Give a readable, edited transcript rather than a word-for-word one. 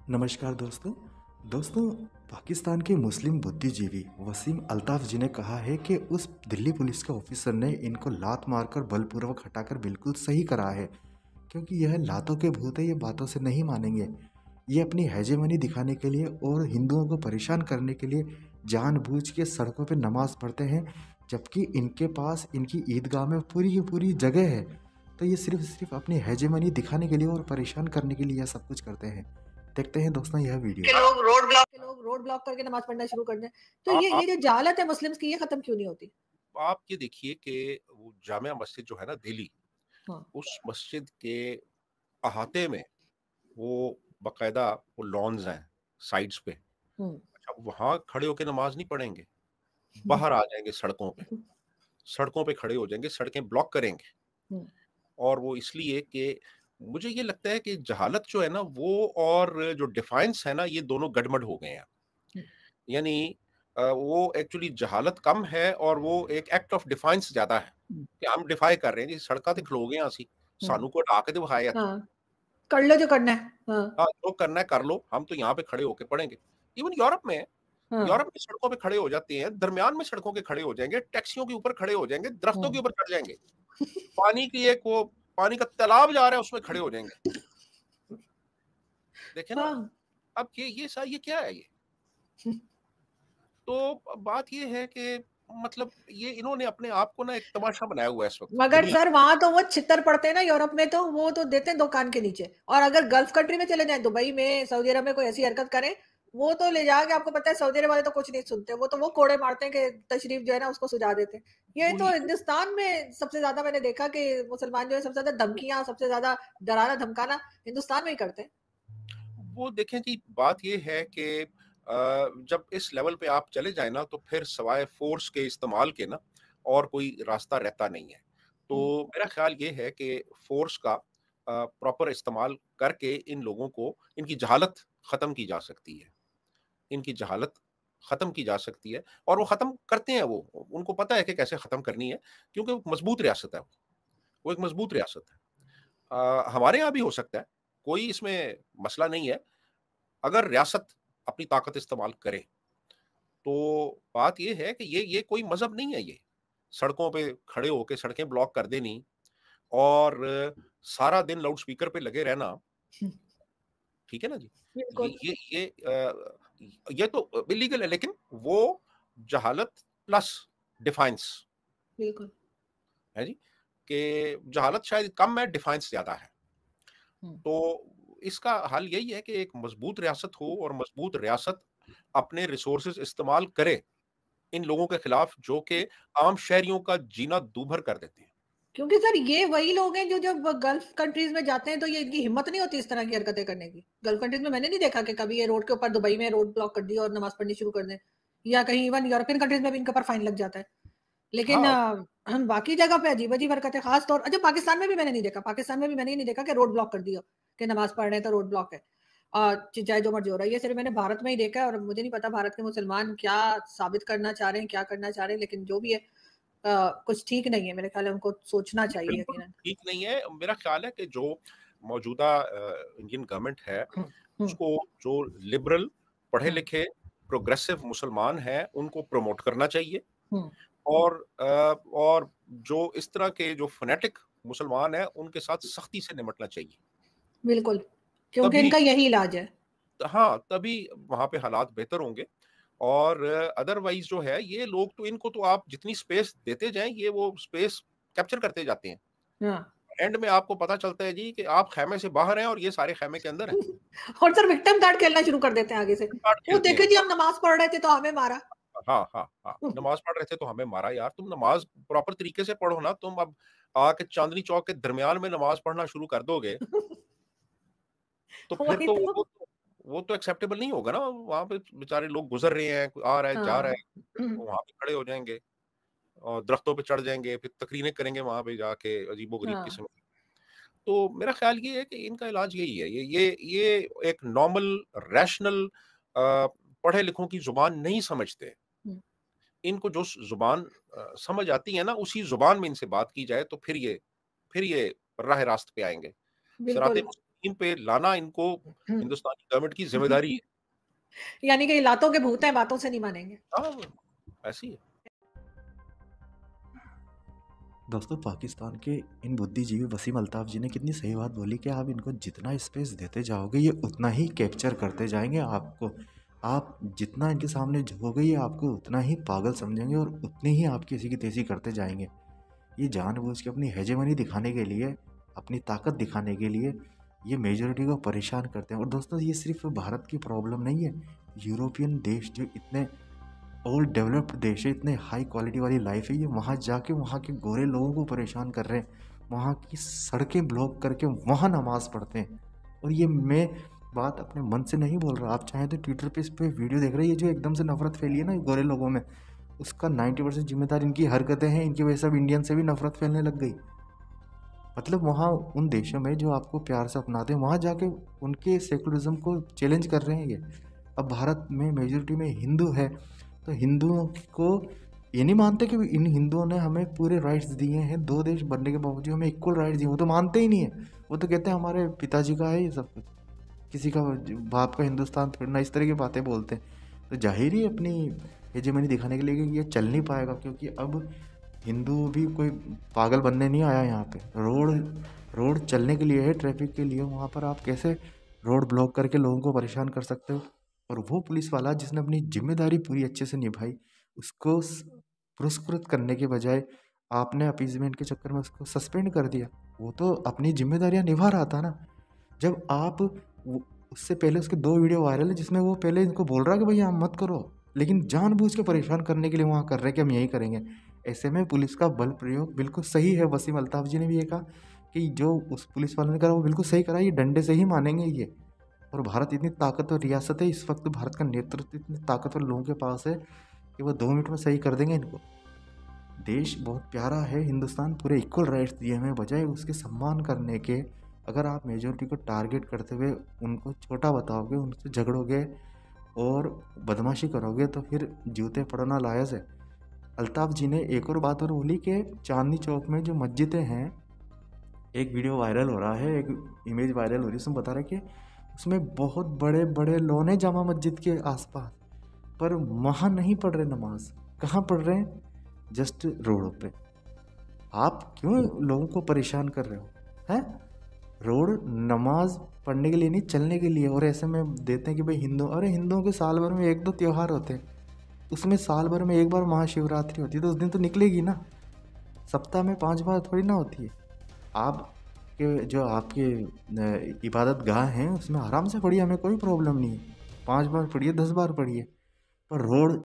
नमस्कार दोस्तों। दोस्तों, पाकिस्तान के मुस्लिम बुद्धिजीवी वसीम अल्ताफ जी ने कहा है कि उस दिल्ली पुलिस के ऑफिसर ने इनको लात मारकर बलपूर्वक हटाकर बिल्कुल सही करा है, क्योंकि यह लातों के भूत है, ये बातों से नहीं मानेंगे। ये अपनी हेजेमनी दिखाने के लिए और हिंदुओं को परेशान करने के लिए जानबूझ के सड़कों पे नमाज पढ़ते हैं, जबकि इनके पास इनकी ईदगाह में पूरी की पूरी जगह है। तो ये सिर्फ अपनी हेजेमनी दिखाने के लिए और परेशान करने के लिए यह सब कुछ करते हैं। देखते हैं दोस्तों यह वीडियो। लोग रोड ब्लॉक करके नमाज पढ़ना शुरू कर दें, तो ये जो जहालत है मुस्लिम्स की, ये खत्म क्यों नहीं होती? आप ये देखिए कि वो जामिया मस्जिद जो है ना दिल्ली, हाँ। उस मस्जिद के अहाते में वो बाकायदा वो लॉन्स हैं साइड्स पे। अच्छा, वहां खड़े होकर नमाज नहीं पढ़ेंगे, बाहर आ जाएंगे सड़कों पे खड़े हो जाएंगे, सड़कें ब्लॉक करेंगे। और वो इसलिए कि मुझे ये लगता है कि जहालत जो है ना वो और जो डिफाइंस है ना, ये दोनों गड़बड़ हो गए हैं। यानी वो एक्चुअली जहालत कम है और वो एक एक्ट ऑफ डिफाइंस ज्यादा है कि हम डिफाई कर रहे हैं जी, सड़का ते खलोगे हैं ਅਸੀਂ ਸਾਨੂੰ को ढा के दिखाया हाँ, कर लो जो करना है। हाँ, जो करना है कर लो, हम तो यहाँ पे खड़े होके पढ़ेंगे। इवन यूरोप में यूरोप में सड़कों पे खड़े हो जाते हैं, दरमियान में सड़कों के खड़े हो जाएंगे, टैक्सियों के ऊपर खड़े हो जाएंगे, दरख्तों के ऊपर चढ़ जाएंगे, पानी की एक वो पानी का तालाब जा रहा है उसमें खड़े हो जाएंगे। देखे ना, अब ये क्या है ये? तो बात ये है कि मतलब ये इन्होंने अपने आप को ना एक तमाशा बनाया हुआ है इस वक्त। मगर सर वहां तो वो छितर पड़ते हैं ना, यूरोप में तो वो तो देते हैं दुकान के नीचे। और अगर गल्फ कंट्री में चले जाए, दुबई में, सऊदी अरब में कोई ऐसी हरकत करे, वो तो ले जाके, आपको पता है सऊदी अरब वाले तो कुछ नहीं सुनते, वो तो वो कोड़े मारते हैं कि तशरीफ जो है ना उसको सुझा देते हैं। ये तो हिंदुस्तान में सबसे ज्यादा मैंने देखा कि मुसलमान जो है सबसे ज्यादा धमकियां, सबसे ज्यादा डराना धमकाना हिंदुस्तान में ही करते हैं। वो देखें जी, बात ये है कि जब इस लेवल पे आप चले जाए ना तो फिर सवाए फोर्स के इस्तेमाल के ना और कोई रास्ता रहता नहीं है। तो मेरा ख्याल ये है कि फोर्स का प्रॉपर इस्तेमाल करके इन लोगों को, इनकी जहालत ख़त्म की जा सकती है। इनकी जहालत ख़त्म की जा सकती है और वो ख़त्म करते हैं वो। उनको पता है कि कैसे ख़त्म करनी है, क्योंकि वो मज़बूत रियासत है। वो एक मज़बूत रियासत है। हमारे यहाँ भी हो सकता है, कोई इसमें मसला नहीं है, अगर रियासत अपनी ताकत इस्तेमाल करे। तो बात ये है कि ये कोई मज़हब नहीं है ये, सड़कों पे खड़े होके सड़कें ब्लॉक कर देनी और सारा दिन लाउड स्पीकर पे लगे रहना, ठीक है ना जी? ये तो इल्लीगल है, लेकिन वो जहालत प्लस डिफाइंस बिल्कुल है जी, कि जहालत शायद कम है, डिफाइंस ज़्यादा है। तो इसका हल यही है कि एक मजबूत रियासत हो और मजबूत रियासत अपने रिसोर्सेज इस्तेमाल करे इन लोगों के खिलाफ जो कि आम शहरियों का जीना दूभर कर देते हैं। क्योंकि सर ये वही लोग हैं जो जब गल्फ कंट्रीज में जाते हैं तो ये इनकी हिम्मत नहीं होती इस तरह की हरकतें करने की। गल्फ कंट्रीज में मैंने नहीं देखा कि कभी ये रोड के ऊपर दुबई में रोड ब्लॉक कर दी और नमाज पढ़नी शुरू कर दें, या कहीं इवन यूरोपियन कंट्रीज में भी इनके ऊपर फाइन लग जाता है। लेकिन हाँ, बाकी जगह पे अजीब अजीब हरकतें, खास तौर अच्छा पाकिस्तान में भी मैंने नहीं देखा, पाकिस्तान में भी मैंने नहीं देखा कि रोड ब्लॉक कर दिया कि नमाज पढ़ रहे हैं तो रोड ब्लॉक है, चाहे जो मर्जी हो रहा है। ये सिर्फ मैंने भारत में ही देखा है और मुझे नहीं पता भारत के मुसलमान क्या साबित करना चाह रहे हैं, क्या करना चाह रहे हैं, लेकिन जो भी है कुछ ठीक नहीं है। मेरे ख्याल है उनको सोचना चाहिए बिल्कुल यकीनन। ठीक नहीं है। मेरा ख्याल है कि जो मौजूदा इंडियन गवर्नमेंट है, उसको जो लिबरल, पढ़े लिखे, प्रोग्रेसिव मुसलमान हैं उनको प्रमोट करना चाहिए। और जो इस तरह के जो फनेटिक मुसलमान हैं उनके साथ सख्ती से निपटना चाहिए। बिल्कुल, क्योंकि तभी इनका यही इलाज है। हाँ, तभी वहाँ पे हालात बेहतर होंगे। और अदरवाइज़ जो है, ये लोग तो, इनको तो आप जितनी स्पेस देते जाएँ, ये वो स्पेस कैप्चर करते जाते हैं। हाँ। एंड में आपको पता चलता है जी कि आप ख़ैमे से बाहर हैं और ये सारे ख़ैमे के अंदर हैं। और सर विक्टिम कार्ड खेलना शुरू कर देते हैं आगे से। कार्ड वो खेलते देखिए हैं। जी, हम नमाज पढ़ रहे थे तो हमें मारा। हाँ, हाँ, हाँ। नमाज़ पढ़ रहे थे तो हमें मारा। यार, तुम नमाज़ प्रॉपर तरीके से पढ़ो ना। तुम अब आके चांदनी चौक के दरमियान में नमाज़ पढ़ना शुरू कर दोगे तो फिर वही तो तो। वो तो एक्सेप्टेबल नहीं होगा ना। वहाँ पे बेचारे लोग गुज़र रहे हैं, कोई आ रहा है, जा रहा हाँ। है, वो वहाँ पे खड़े हो जाएँगे और दरख्तों पे चढ़ जाएँगे, फिर तकरीरें करेंगे वहाँ पे जाके अजीबो-गरीब हाँ। किस्म की। तो मेरा ख़्याल ये है कि इनका इलाज यही है। ये एक नॉर्मल, रैशनल पढ़े लिखों की ज़ुबान नहीं समझते। इनको जो ज़ुबान समझ आती है ना, उसी ज़ुबान में इनसे बात की जाए तो फिर ये राह रास्त पे आएँगे। बिल्कुल। सिराते मुस्तकीम ज़मीन पे लाना इनको हिंदुस्तानी गवर्नमेंट की ज़िम्मेदारी है। यानी कि ये लातों के भूत हैं, बातों से नहीं मानेंगे। हाँ, ऐसे ही है। दोस्तों पाकिस्तान के इन बुद्धिजीवी वसीम अल्ताफ जी ने कितनी सही बात बोली कि आप इनको जितना स्पेस देते जाओगे ये उतना ही कैप्चर करते जाएंगे आपको। आप जितना इनके सामने झुकोगे ये आपको उतना ही पागल समझेंगे और उतनी ही आपकी ऐसी की तैसी करते जाएंगे। ये जानबूझ के अपनी हेजेमनी दिखाने के लिए, अपनी ताकत दिखाने के लिए ये मेजॉरिटी को परेशान करते हैं। और दोस्तों ये सिर्फ भारत की प्रॉब्लम नहीं है, यूरोपियन देश जो इतने ऑल डेवलप्ड देश है, इतने हाई क्वालिटी वाली लाइफ है, ये वहाँ जाके वहाँ के गोरे लोगों को परेशान कर रहे हैं, वहाँ की सड़कें ब्लॉक करके वहाँ नमाज़ पढ़ते हैं। और ये मैं बात अपने मन से नहीं बोल रहा, आप चाहें तो ट्विटर पे इस पर वीडियो देख रहे हैं, ये जो एकदम से नफरत फैली है ना गोरे लोगों में, उसका 90% जिम्मेदार इनकी हरकतें हैं। इनकी वजह से अब इंडियन से भी नफरत फैलने लग गई। मतलब वहाँ उन देशों में जो आपको प्यार से अपनाते हैं वहाँ जाके उनके सेकुलरिज्म को चैलेंज कर रहे हैं ये। अब भारत में मेजॉरिटी में हिंदू है तो हिंदुओं को ये नहीं मानते कि इन हिंदुओं ने हमें पूरे राइट्स दिए हैं, दो देश बनने के बावजूद हमें इक्वल राइट्स दिए, वो तो मानते ही नहीं है। वो तो कहते हैं हमारे पिताजी का है ये सब कुछ, किसी का बाप का हिंदुस्तान थोड़ी ना, इस तरह की बातें बोलते हैं। तो जाहिर ही अपनी हेजेमनी दिखाने के लिए कि ये चल नहीं पाएगा, क्योंकि अब हिंदू भी कोई पागल बनने नहीं आया यहाँ पे। रोड चलने के लिए है, ट्रैफिक के लिए, वहाँ पर आप कैसे रोड ब्लॉक करके लोगों को परेशान कर सकते हो। और वो पुलिस वाला जिसने अपनी जिम्मेदारी पूरी अच्छे से निभाई, उसको पुरस्कृत करने के बजाय आपने अपीजमेंट के चक्कर में उसको सस्पेंड कर दिया। वो तो अपनी जिम्मेदारियां निभा रहा था ना। जब आप उससे पहले उसके 2 वीडियो वायरल है जिसमें वो पहले इनको बोल रहा है कि भैया हम मत करो, लेकिन जानबूझ के परेशान करने के लिए वहाँ कर रहे हैं कि हम यही करेंगे। ऐसे में पुलिस का बल प्रयोग बिल्कुल सही है। वसीम अल्ताफ जी ने भी ये कहा कि जो उस पुलिस वाले ने करा वो बिल्कुल सही करा, ये डंडे से ही मानेंगे ये। और भारत इतनी ताकतवर रियासत है, इस वक्त भारत का नेतृत्व इतने ताकतवर लोगों के पास है कि वो 2 मिनट में सही कर देंगे इनको। देश बहुत प्यारा है हिंदुस्तान, पूरे इक्वल राइट्स दिए हमें, बजाय उसके सम्मान करने के अगर आप मेजॉरिटी को टारगेट करते हुए उनको छोटा बताओगे, उनसे झगड़ोगे और बदमाशी करोगे तो फिर जूते पड़ना लायज़ है। अल्ताफ जी ने एक और बात और बोली कि चांदनी चौक में जो मस्जिदें हैं, एक वीडियो वायरल हो रहा है, एक इमेज वायरल हो रही है, उसमें बता रहे कि उसमें बहुत बड़े बड़े लोग हैं जामा मस्जिद के आसपास, पर वहाँ नहीं पढ़ रहे नमाज। कहाँ पढ़ रहे हैं? जस्ट रोडों पे। आप क्यों लोगों को परेशान कर रहे हो? हैं? रोड नमाज पढ़ने के लिए नहीं, चलने के लिए। और ऐसे में देते हैं कि भाई हिंदू, अरे हिंदुओं के साल भर में 1-2 त्यौहार होते हैं, उसमें साल भर में एक बार महाशिवरात्रि होती है, तो उस दिन तो निकलेगी ना। सप्ताह में 5 बार थोड़ी ना होती है। आप के जो आपके इबादत गाह हैं उसमें आराम से पढ़िए, हमें कोई प्रॉब्लम नहीं है। 5 बार पढ़िए, 10 बार पढ़िए, पर रोड